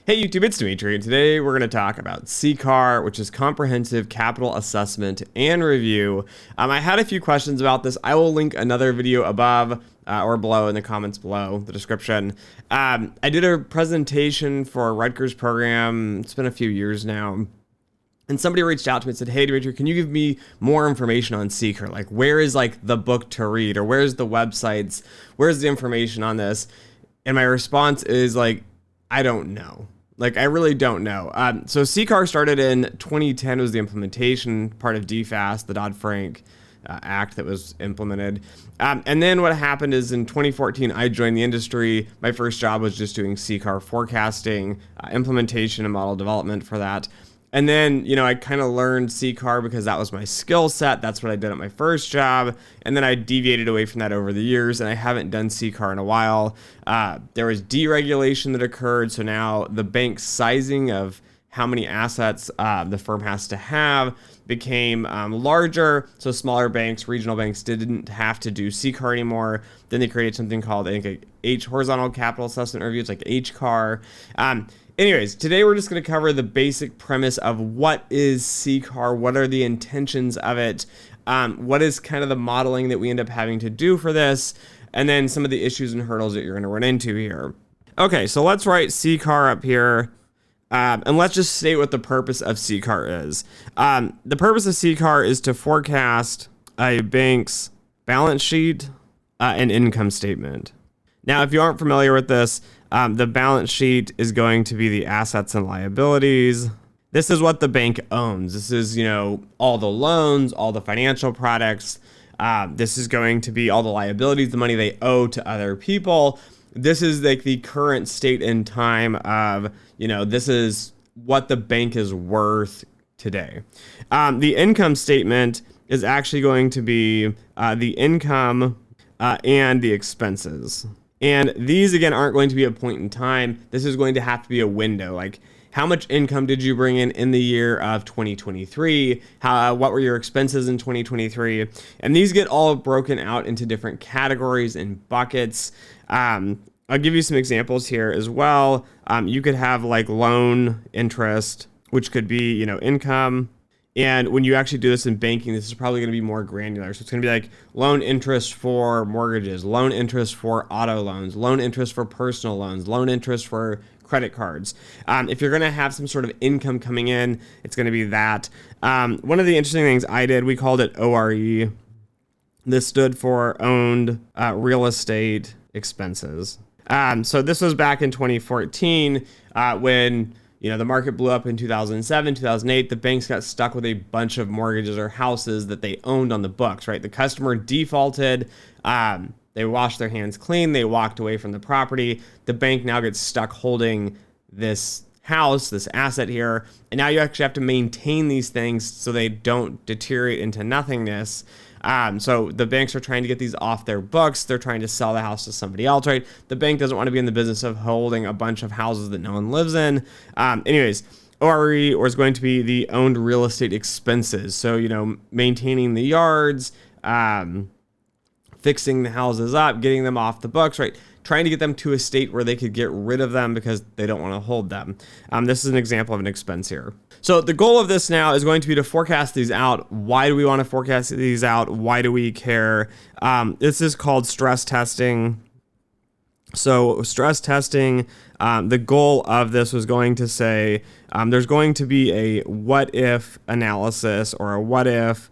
Hey YouTube, it's Dimitri, and today we're going to talk about CCAR, which is Comprehensive Capital Assessment and Review. I had a few questions about this. I will link another video above or below in the comments below the description. I did a presentation for a Rutgers program. It's been a few years now. And somebody reached out to me and said, hey, Dimitri, can you give me more information on CCAR? Like, where is like the book to read, or where's the websites? Where's the information on this? And my response is like, I don't know. Like, I really don't know. So CCAR started in 2010, was the implementation part of DFAST, the Dodd Frank Act that was implemented. And then what happened is in 2014, I joined the industry. My first job was just doing CCAR forecasting, implementation and model development for that. And then, you know, I kind of learned CCAR because that was my skill set. That's what I did at my first job. And then I deviated away from that over the years, and I haven't done CCAR in a while. There was deregulation that occurred. So now the bank sizing of how many assets the firm has to have became larger. So smaller banks, regional banks didn't have to do CCAR anymore. Then they created something called, I think, Horizontal Capital Assessment Review. It's like HCAR. Anyways, today we're just going to cover the basic premise of what is CCAR, what are the intentions of it, what is kind of the modeling that we end up having to do for this, and then some of the issues and hurdles that you're going to run into here. Okay, so let's write CCAR up here, and let's just state what the purpose of CCAR is. The purpose of CCAR is to forecast a bank's balance sheet and income statement. Now, if you aren't familiar with this, the balance sheet is going to be the assets and liabilities. This is what the bank owns. This is, you know, all the loans, all the financial products. This is going to be all the liabilities, the money they owe to other people. This is like the current state and time of, you know, this is what the bank is worth today. The income statement is actually going to be the income and the expenses. And these, again, aren't going to be a point in time. This is going to have to be a window. Like, how much income did you bring in the year of 2023? What were your expenses in 2023? And these get all broken out into different categories and buckets. I'll give you some examples here as well. You could have like loan interest, which could be, you know, income. And when you actually do this in banking, this is probably going to be more granular. So it's going to be like loan interest for mortgages, loan interest for auto loans, loan interest for personal loans, loan interest for credit cards. If you're going to have some sort of income coming in, it's going to be that. One of the interesting things I did, we called it ORE. This stood for owned real estate expenses. So this was back in 2014 when, you know, the market blew up in 2007, 2008. The banks got stuck with a bunch of mortgages or houses that they owned on the books, right? The customer defaulted. They washed their hands clean. They walked away from the property. The bank now gets stuck holding this house, this asset here. And now you actually have to maintain these things so they don't deteriorate into nothingness. So the banks are trying to get these off their books. They're trying to sell the house to somebody else, right? The bank doesn't want to be in the business of holding a bunch of houses that no one lives in. Anyways, ORE is going to be the owned real estate expenses. So, you know, maintaining the yards, fixing the houses up, getting them off the books, right? Trying to get them to a state where they could get rid of them because they don't want to hold them. This is an example of an expense here. So the goal of this now is going to be to forecast these out. Why do we want to forecast these out? Why do we care? This is called stress testing. So stress testing, the goal of this was going to say there's going to be a what if analysis or a what if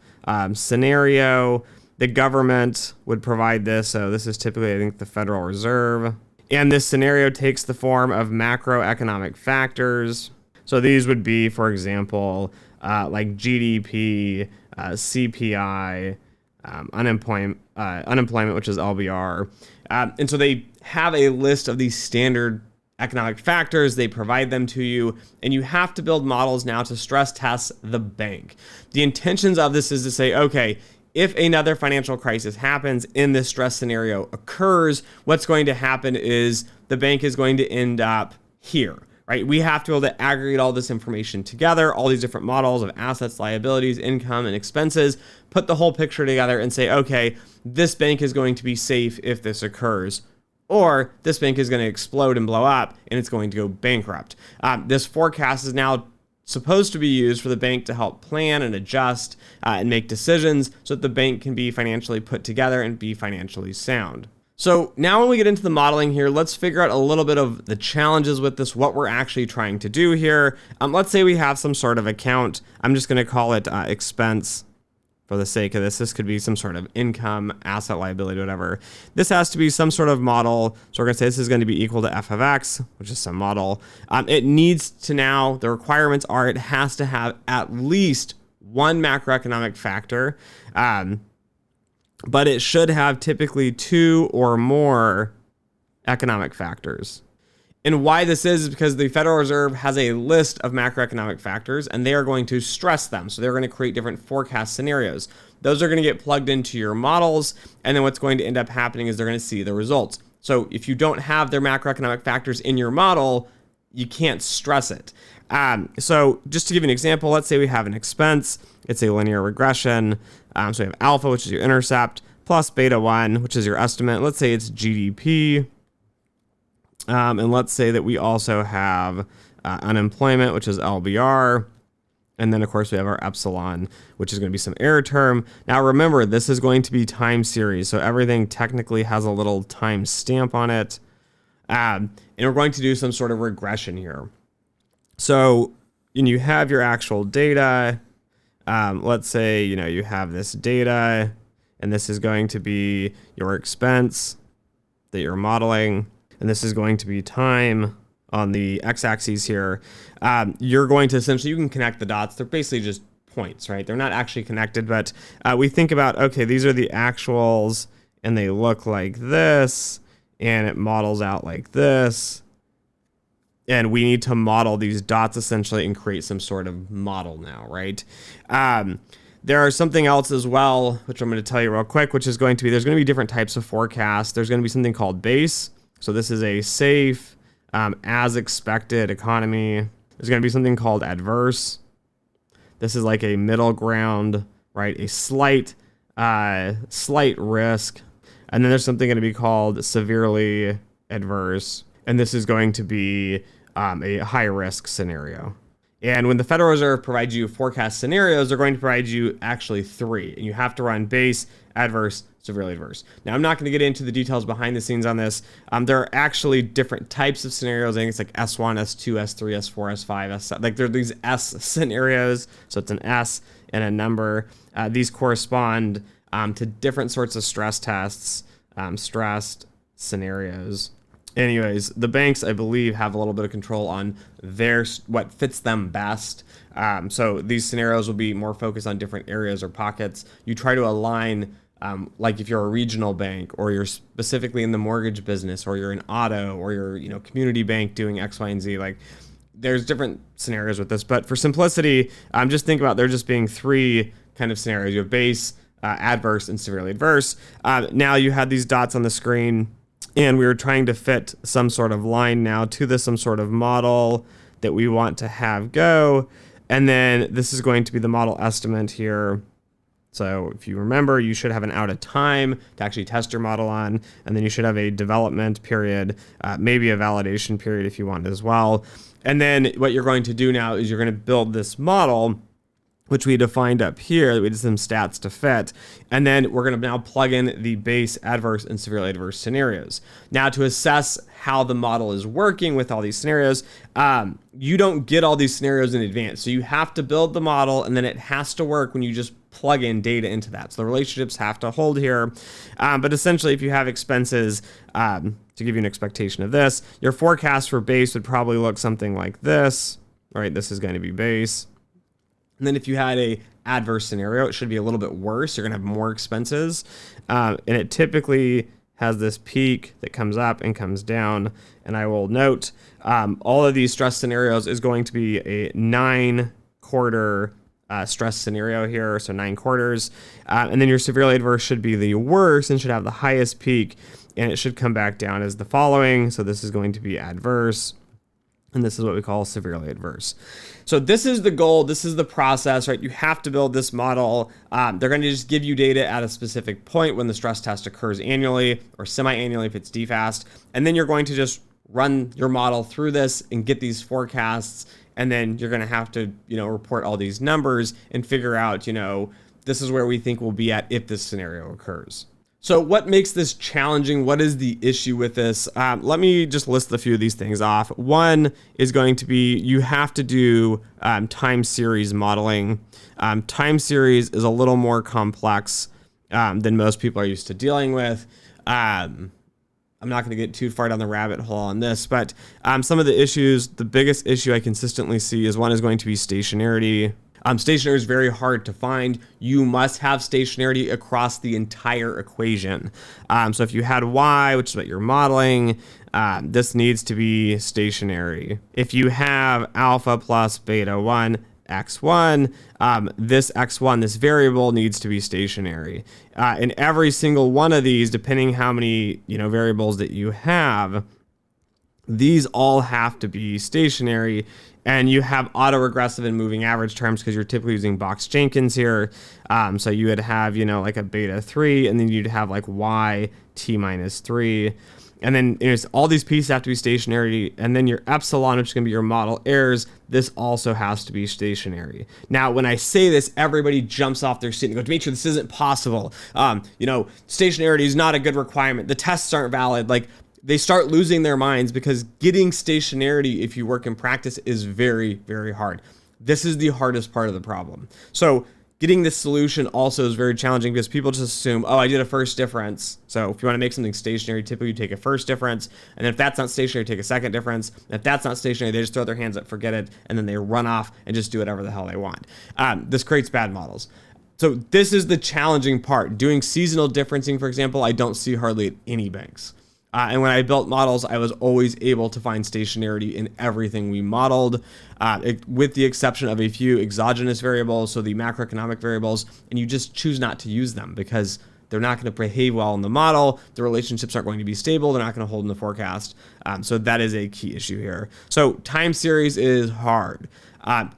scenario. The government would provide this. So this is typically, I think, the Federal Reserve. And this scenario takes the form of macroeconomic factors. So these would be, for example, like GDP, CPI, unemployment, which is LBR. And so they have a list of these standard economic factors. They provide them to you, and you have to build models now to stress test the bank. The intentions of this is to say, okay, if another financial crisis happens in this stress scenario occurs, what's going to happen is the bank is going to end up here, right? We have to be able to aggregate all this information together, all these different models of assets, liabilities, income, and expenses, put the whole picture together and say, okay, this bank is going to be safe if this occurs. or this bank is going to explode and blow up and it's going to go bankrupt. This forecast is now supposed to be used for the bank to help plan and adjust and make decisions so that the bank can be financially put together and be financially sound. So now when we get into the modeling here, let's figure out a little bit of the challenges with this, what we're actually trying to do here. Let's say we have some sort of account. I'm just going to call it expense for the sake of this. This could be some sort of income, asset, liability, whatever. This has to be some sort of model. So we're going to say this is going to be equal to f of x, which is some model. It needs to now, the requirements are it has to have at least one macroeconomic factor, but it should have typically two or more economic factors. And why this is because the Federal Reserve has a list of macroeconomic factors and they are going to stress them. So they're going to create different forecast scenarios. Those are going to get plugged into your models. And then what's going to end up happening is they're going to see the results. So if you don't have their macroeconomic factors in your model, you can't stress it. So just to give you an example, let's say we have an expense. It's a linear regression. So we have alpha, which is your intercept, plus beta 1, which is your estimate. Let's say it's GDP. And let's say that we also have unemployment, which is LBR. And then, of course, we have our epsilon, which is going to be some error term. Now, remember, this is going to be time series. So everything technically has a little time stamp on it. And we're going to do some sort of regression here. So you have your actual data. Let's say, you have this data, and this is going to be your expense that you're modeling. And this is going to be time on the x-axis here. You're going to essentially, you can connect the dots. They're basically just points, right? They're not actually connected, but we think about, okay, these are the actuals and they look like this and it models out like this. And we need to model these dots essentially and create some sort of model now, right? There are something else as well, which I'm going to tell you real quick, which is going to be, there's going to be different types of forecasts. There's going to be something called base. So this is a safe, as expected economy. There's going to be something called adverse. This is like a middle ground, right? A slight risk. And then there's something going to be called severely adverse. And this is going to be a high risk scenario. And when the Federal Reserve provides you forecast scenarios, they're going to provide you actually three. And you have to run base, adverse, severely adverse. Now, I'm not going to get into the details behind the scenes on this. There are actually different types of scenarios. I think it's like S1, S2, S3, S4, S5, S7. Like there are these S scenarios. So it's an S and a number. These correspond to different sorts of stress tests, stressed scenarios. Anyways, the banks, I believe, have a little bit of control on what fits them best. So these scenarios will be more focused on different areas or pockets. You try to align, like if you're a regional bank or you're specifically in the mortgage business or you're an auto or you're, community bank doing X, Y, and Z, like there's different scenarios with this. But for simplicity, just think about there just being three kind of scenarios. You have base, adverse, and severely adverse. Now you had these dots on the screen. And we were trying to fit some sort of line now to this, some sort of model that we want to have go. And then this is going to be the model estimate here. So if you remember, you should have an out of time to actually test your model on. And then you should have a development period, maybe a validation period if you want as well. And then what you're going to do now is you're going to build this model, which we defined up here. We did some stats to fit. And then we're going to now plug in the base, adverse, and severely adverse scenarios. Now to assess how the model is working with all these scenarios, you don't get all these scenarios in advance. So you have to build the model and then it has to work when you just plug in data into that. So the relationships have to hold here. But essentially if you have expenses, to give you an expectation of this, your forecast for base would probably look something like this. All right, this is going to be base. And then if you had a adverse scenario, it should be a little bit worse. You're going to have more expenses. And it typically has this peak that comes up and comes down. And I will note all of these stress scenarios is going to be a 9-quarter stress scenario here. So 9 quarters. And then your severely adverse should be the worst and should have the highest peak. And it should come back down as the following. So this is going to be adverse. And this is what we call severely adverse. So this is the goal. This is the process, right? You have to build this model. They're going to just give you data at a specific point when the stress test occurs annually or semi-annually if it's DFAST. And then you're going to just run your model through this and get these forecasts. And then you're going to have to, report all these numbers and figure out, this is where we think we'll be at if this scenario occurs. So what makes this challenging? What is the issue with this? Let me just list a few of these things off. One is going to be you have to do time series modeling. Time series is a little more complex than most people are used to dealing with. I'm not going to get too far down the rabbit hole on this, but some of the issues, the biggest issue I consistently see is one is going to be stationarity. Stationarity is very hard to find. You must have stationarity across the entire equation. So if you had y, which is what you're modeling, this needs to be stationary. If you have alpha plus beta 1, x1, this x1, this variable needs to be stationary. In every single one of these, depending how many variables that you have, these all have to be stationary. And you have autoregressive and moving average terms because you're typically using Box-Jenkins here. So you would have, like a beta 3, and then you'd have like y t minus 3. And then all these pieces have to be stationary. And then your epsilon, which is going to be your model errors, this also has to be stationary. Now, when I say this, everybody jumps off their seat and go, Dimitri, this isn't possible. Stationarity is not a good requirement. The tests aren't valid. They start losing their minds because getting stationarity, if you work in practice, is very, very hard. This is the hardest part of the problem. So getting this solution also is very challenging because people just assume, I did a first difference. So if you want to make something stationary, typically you take a first difference. And if that's not stationary, take a second difference. And if that's not stationary, they just throw their hands up, forget it, and then they run off and just do whatever the hell they want. This creates bad models. So this is the challenging part. Doing seasonal differencing, for example, I don't see hardly at any banks. And when I built models, I was always able to find stationarity in everything we modeled, with the exception of a few exogenous variables, so the macroeconomic variables, and you just choose not to use them because they're not going to behave well in the model. The relationships aren't going to be stable. They're not going to hold in the forecast. So that is a key issue here. So time series is hard.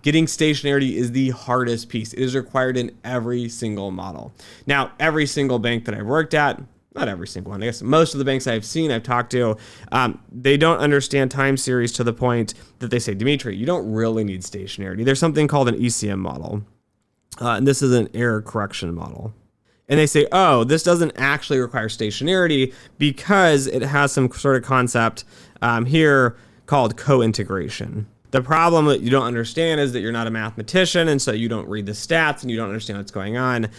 Getting stationarity is the hardest piece. It is required in every single model. Now, every single bank that I've worked at, not every single one, I guess most of the banks I've talked to, they don't understand time series to the point that they say, Dimitri, you don't really need stationarity. There's something called an ECM model, and this is an error correction model. And they say, this doesn't actually require stationarity because it has some sort of concept here called co-integration. The problem that you don't understand is that you're not a mathematician, and so you don't read the stats and you don't understand what's going on.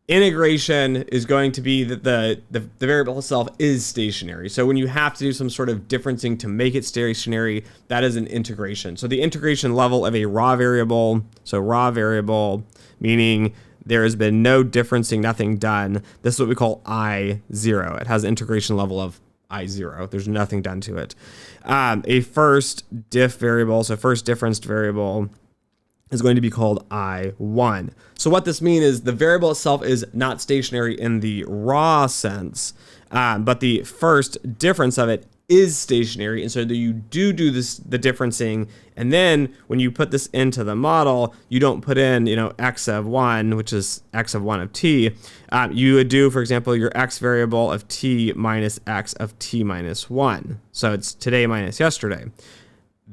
Integration is going to be that the variable itself is stationary. So when you have to do some sort of differencing to make it stationary, that is an integration. So the integration level of a raw variable, so raw variable, meaning there has been no differencing, nothing done. This is what we call I0. It has an integration level of I0. There's nothing done to it. A first diff variable, so first differenced variable, is going to be called I1. So what this means is the variable itself is not stationary in the raw sense, but the first difference of it is stationary. And so you do this, the differencing. And then when you put this into the model, you don't put in, x of 1, which is x of 1 of t. You would do, for example, your x variable of t minus x of t minus 1. So it's today minus yesterday.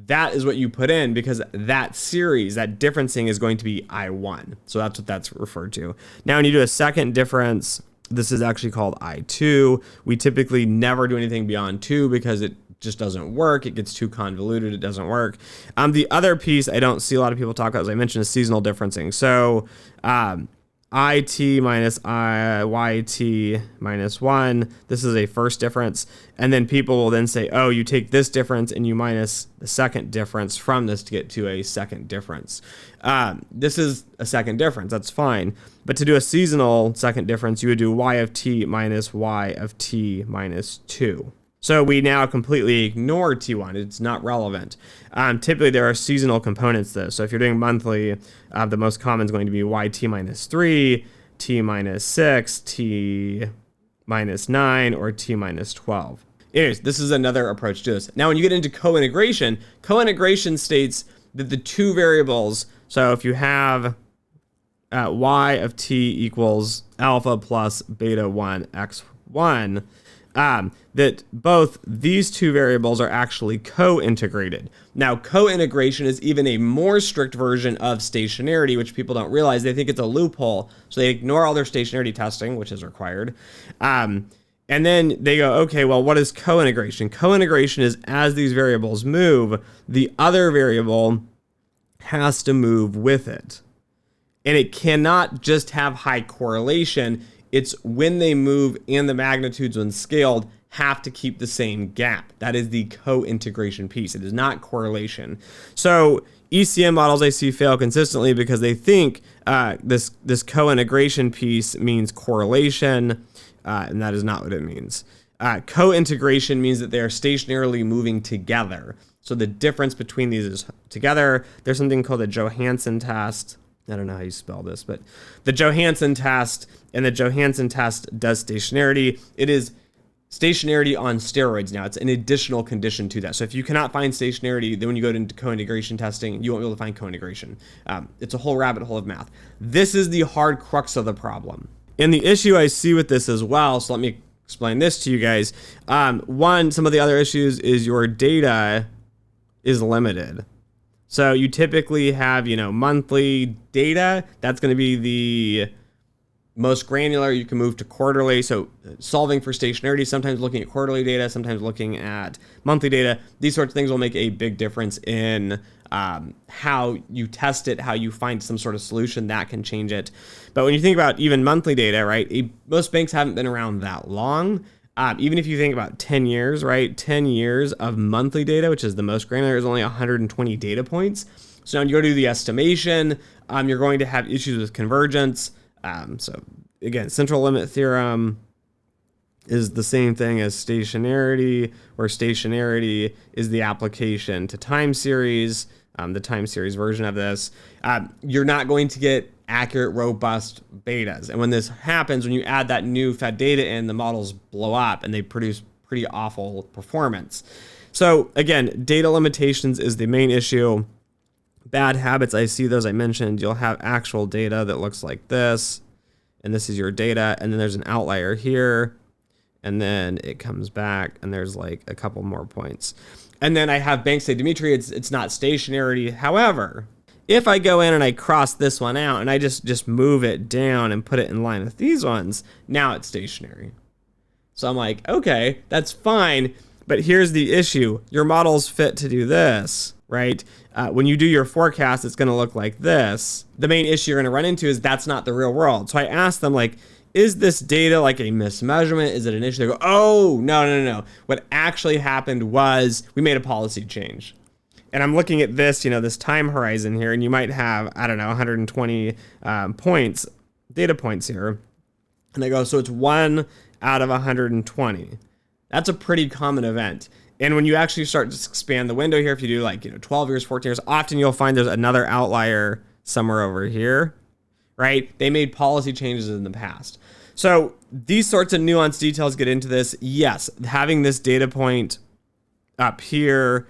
That is what you put in because that series, that differencing is going to be I1. So that's what that's referred to. Now, when you do a second difference, this is actually called I2. We typically never do anything beyond 2 because it just doesn't work. It gets too convoluted. It doesn't work. The other piece I don't see a lot of people talk about, as I mentioned, is seasonal differencing. So IT minus YT minus 1. This is a first difference. And then people will then say, you take this difference and you minus the second difference from this to get to a second difference. This is a second difference. That's fine. But to do a seasonal second difference, you would do Y of T minus Y of T minus 2. So we now completely ignore T1. It's not relevant. Typically, there are seasonal components though. So if you're doing monthly, the most common is going to be YT minus 3, T minus 6, T minus 9, or T minus 12. Anyways, this is another approach to this. Now, when you get into co-integration, co-integration states that the two variables, so if you have y of t equals alpha plus beta 1 x1, that both these two variables are actually co-integrated. Now, co-integration is even a more strict version of stationarity, which people don't realize. They think it's a loophole, so they ignore all their stationarity testing, which is required. And then they go, okay, well, what is co-integration? Co-integration is as these variables move, the other variable has to move with it. And it cannot just have high correlation. It's when they move and the magnitudes when scaled have to keep the same gap. That is the co-integration piece. It is not correlation. So ECM models I see fail consistently because they think this co-integration piece means correlation, and that is not what it means. Co-integration means that they are stationarily moving together. So the difference between these is together. There's something called the Johansen test. I don't know how you spell this, but the Johansen test, and the Johansen test does stationarity. It is stationarity on steroids now. It's an additional condition to that. So if you cannot find stationarity, then when you go into co-integration testing, you won't be able to find co-integration. It's a whole rabbit hole of math. This is the hard crux of the problem. And the issue I see with this as well, so let me explain this to you guys. One, some of the other issues is your data is limited. So you typically have, monthly data. That's going to be the most granular. You can move to quarterly. So solving for stationarity, sometimes looking at quarterly data, sometimes looking at monthly data. These sorts of things will make a big difference in how you test it, how you find some sort of solution that can change it. But when you think about even monthly data, right, most banks haven't been around that long. Even if you think about 10 years, right, 10 years of monthly data, which is the most granular, is only 120 data points. So now when you go to do the estimation, you're going to have issues with convergence. So again, central limit theorem is the same thing as stationarity, where stationarity is the application to time series, the time series version of this. You're not going to get accurate, robust betas. And when this happens, when you add that new fed data in, the models blow up and they produce pretty awful performance. So again, data limitations is the main issue. Bad habits, I see those I mentioned. You'll have actual data that looks like this, and this is your data, and then there's an outlier here, and then it comes back, and there's like a couple more points. And then I have banks say, Dimitri, it's not stationarity. However, if I go in and I cross this one out and I just move it down and put it in line with these ones, now it's stationary. So I'm like, okay, that's fine. But here's the issue. Your model's fit to do this, right? When you do your forecast, it's going to look like this. The main issue you're going to run into is that's not the real world. So I asked them, like, is this data like a mismeasurement? Is it an issue? They go, oh, no. What actually happened was we made a policy change. And I'm looking at this, this time horizon here, and you might have, 120 data points here. And I go, so it's 1 out of 120. That's a pretty common event. And when you actually start to expand the window here, if you do 12 years, 14 years, often you'll find there's another outlier somewhere over here, right? They made policy changes in the past. So these sorts of nuanced details get into this. Yes, having this data point up here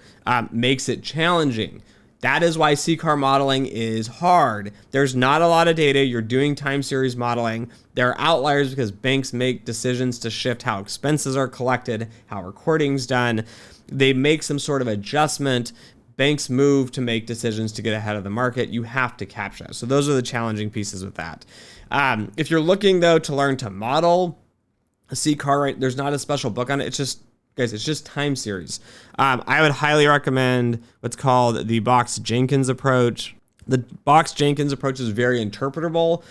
makes it challenging. That is why CCAR modeling is hard. There's not a lot of data. You're doing time series modeling. There are outliers because banks make decisions to shift how expenses are collected, how recording's done. They make some sort of adjustment. Banks move to make decisions to get ahead of the market. You have to capture that. So those are the challenging pieces with that. If you're looking, though, to learn to model a CCAR, right, there's not a special book on it. It's just time series. I would highly recommend what's called the Box-Jenkins approach. The Box-Jenkins approach is very interpretable.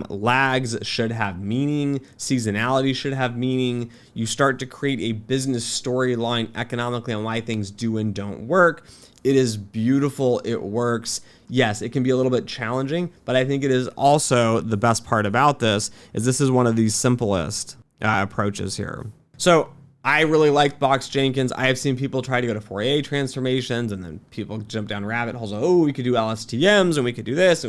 Lags should have meaning. Seasonality should have meaning. You start to create a business storyline economically on why things do and don't work. It is beautiful. It works. Yes, it can be a little bit challenging, but I think it is also the best part about this is one of the simplest approaches here. So I really like Box-Jenkins. I have seen people try to go to Fourier transformations, and then people jump down rabbit holes. Oh, we could do LSTMs, and we could do this.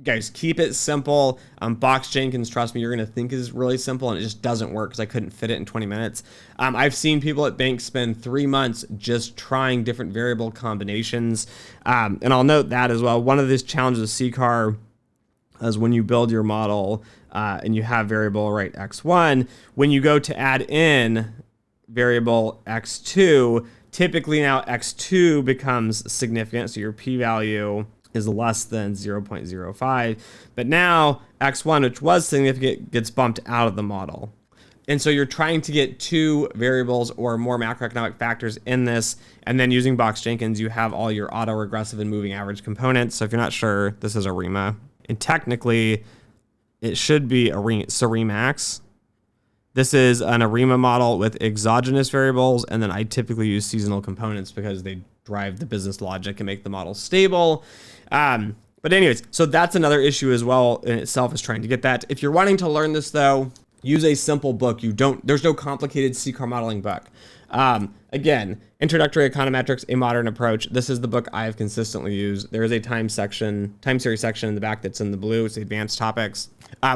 Guys, keep it simple. Box Jenkins, trust me, you're going to think is really simple, and it just doesn't work because I couldn't fit it in 20 minutes. I've seen people at banks spend 3 months just trying different variable combinations. And I'll note that as well. One of these challenges of CCAR is when you build your model and you have variable, right, x1, when you go to add in variable x2, typically now x2 becomes significant, so your p-value is less than 0.05, but now x1, which was significant, gets bumped out of the model. And so you're trying to get 2 variables or more macroeconomic factors in this, and then using Box Jenkins, you have all your auto-regressive and moving average components. So if you're not sure, this is ARIMA. And technically, it should be Remax. This is an ARIMA model with exogenous variables, and then I typically use seasonal components because they drive the business logic and make the model stable. But anyways, so that's another issue as well in itself, is trying to get that. If you're wanting to learn this though, use a simple book. There's no complicated CCAR modeling book. Again, Introductory Econometrics, A Modern Approach. This is the book I have consistently used. There is a time series section in the back that's in the blue. It's the advanced topics.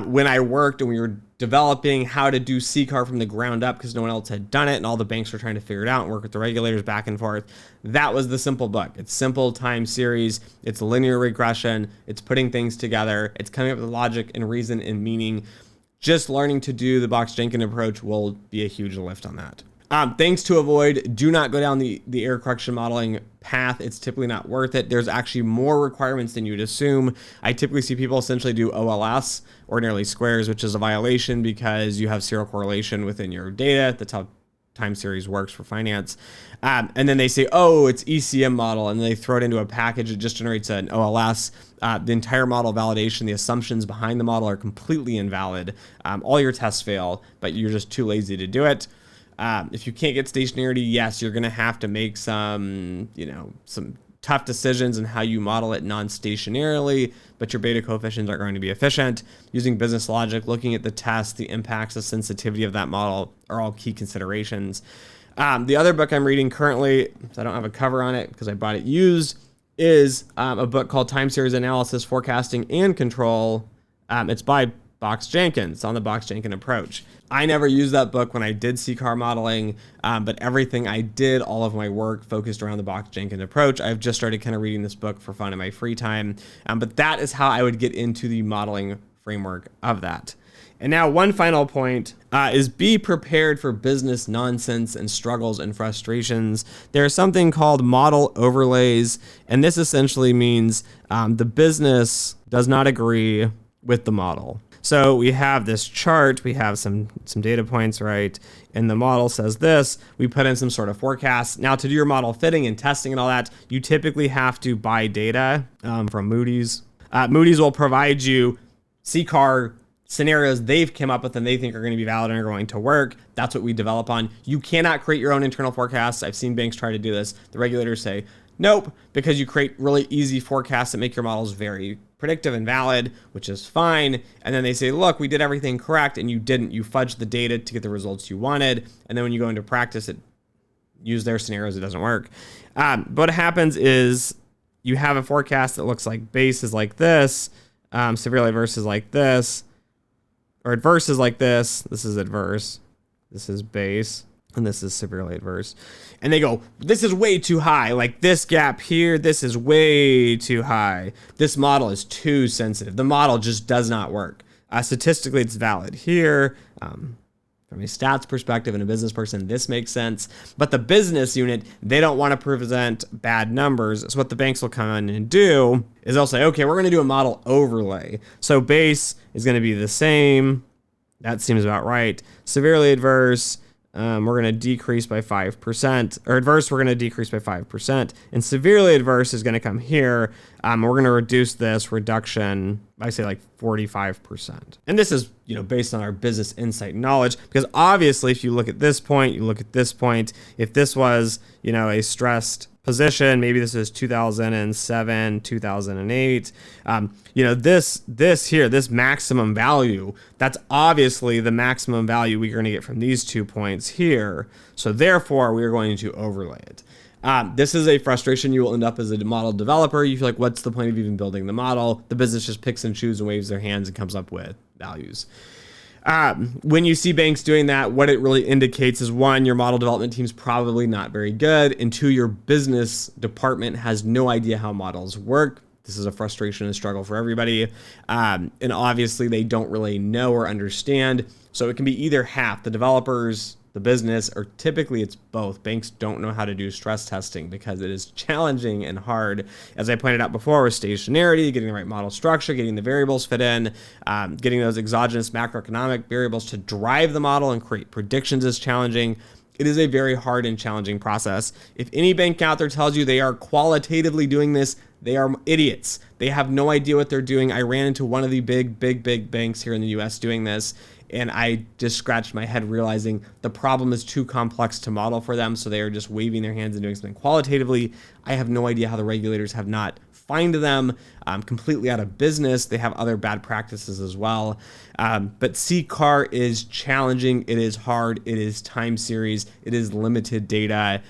When I worked and we were developing how to do CCAR from the ground up because no one else had done it and all the banks were trying to figure it out and work with the regulators back and forth, that was the simple book. It's simple time series. It's linear regression. It's putting things together. It's coming up with logic and reason and meaning. Just learning to do the Box Jenkins approach will be a huge lift on that. Things to avoid: do not go down the error correction modeling path. It's typically not worth it. There's actually more requirements than you'd assume. I typically see people essentially do OLS, ordinary squares, which is a violation because you have serial correlation within your data. That's how time series works for finance. And then they say, oh, it's ECM model, and they throw it into a package that just generates an OLS. The entire model validation, the assumptions behind the model are completely invalid. All your tests fail, but you're just too lazy to do it. If you can't get stationarity, yes, you're going to have to make some tough decisions in how you model it non-stationarily, but your beta coefficients are going to be efficient. Using business logic, looking at the test, the impacts, the sensitivity of that model are all key considerations. The other book I'm reading currently, so I don't have a cover on it because I bought it used, is a book called Time Series Analysis, Forecasting, and Control. It's by Box Jenkins. It's on the Box Jenkins approach. I never used that book when I did CCAR modeling, but everything I did, all of my work focused around the Box Jenkins approach. I've just started kind of reading this book for fun in my free time, but that is how I would get into the modeling framework of that. And now one final point is be prepared for business nonsense and struggles and frustrations. There's something called model overlays, and this essentially means the business does not agree with the model. So we have this chart, we have some data points, right? And the model says this, we put in some sort of forecast. Now to do your model fitting and testing and all that, you typically have to buy data from Moody's. Moody's will provide you CCAR scenarios they've come up with and they think are going to be valid and are going to work. That's what we develop on. You cannot create your own internal forecasts. I've seen banks try to do this. The regulators say, nope, because you create really easy forecasts that make your models very predictive and valid, which is fine. And then they say, look, we did everything correct and you didn't. You fudged the data to get the results you wanted. And then when you go into practice, use their scenarios, it doesn't work. But what happens is you have a forecast that looks like base is like this, severely adverse is like this, or adverse is like this. This is adverse. This is base. And this is severely adverse. And they go, this is way too high. Like this gap here, this is way too high. This model is too sensitive. The model just does not work. Statistically, it's valid here. From a stats perspective and a business person, this makes sense. But the business unit, they don't want to present bad numbers. So what the banks will come in and do is they'll say, okay, we're going to do a model overlay. So base is going to be the same. That seems about right. Severely adverse, we're going to decrease by 5%, or adverse, we're going to decrease by 5%, and severely adverse is going to come here. We're going to reduce this reduction by say like 45%. And this is, based on our business insight knowledge, because obviously if you look at this point, you look at this point, if this was, a stressed position, maybe this is 2007, 2008, this here, this maximum value, that's obviously the maximum value we're going to get from these 2 points here. So therefore, we are going to overlay it. This is a frustration you will end up as a model developer. You feel like, what's the point of even building the model? The business just picks and chooses and waves their hands and comes up with values. When you see banks doing that, what it really indicates is, one, your model development team's probably not very good, and two, your business department has no idea how models work. This is a frustration and struggle for everybody. And obviously they don't really know or understand. So it can be either half, the developers, the business, or typically it's both. Banks don't know how to do stress testing because it is challenging and hard. As I pointed out before, with stationarity, getting the right model structure, getting the variables fit in, getting those exogenous macroeconomic variables to drive the model and create predictions is challenging. It is a very hard and challenging process. If any bank out there tells you they are qualitatively doing this, they are idiots. They have no idea what they're doing. I ran into one of the big banks here in the US doing this, and I just scratched my head realizing the problem is too complex to model for them, so they are just waving their hands and doing something qualitatively. I have no idea how the regulators have not fined them, completely out of business. They have other bad practices as well. But CCAR is challenging. It is hard. It is time series. It is limited data.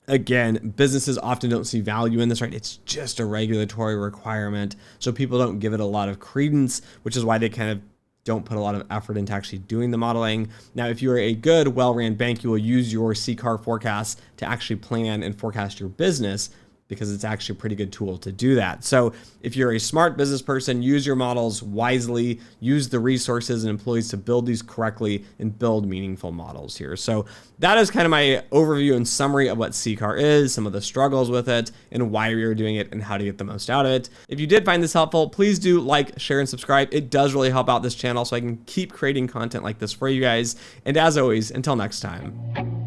Again, businesses often don't see value in this, right? It's just a regulatory requirement. So people don't give it a lot of credence, which is why they kind of don't put a lot of effort into actually doing the modeling. Now, if you're a good, well-ran bank, you will use your CCAR forecast to actually plan and forecast your business, because it's actually a pretty good tool to do that. So if you're a smart business person, use your models wisely, use the resources and employees to build these correctly and build meaningful models here. So that is kind of my overview and summary of what CCAR is, some of the struggles with it, and why we are doing it and how to get the most out of it. If you did find this helpful, please do like, share, and subscribe. It does really help out this channel so I can keep creating content like this for you guys. And as always, until next time.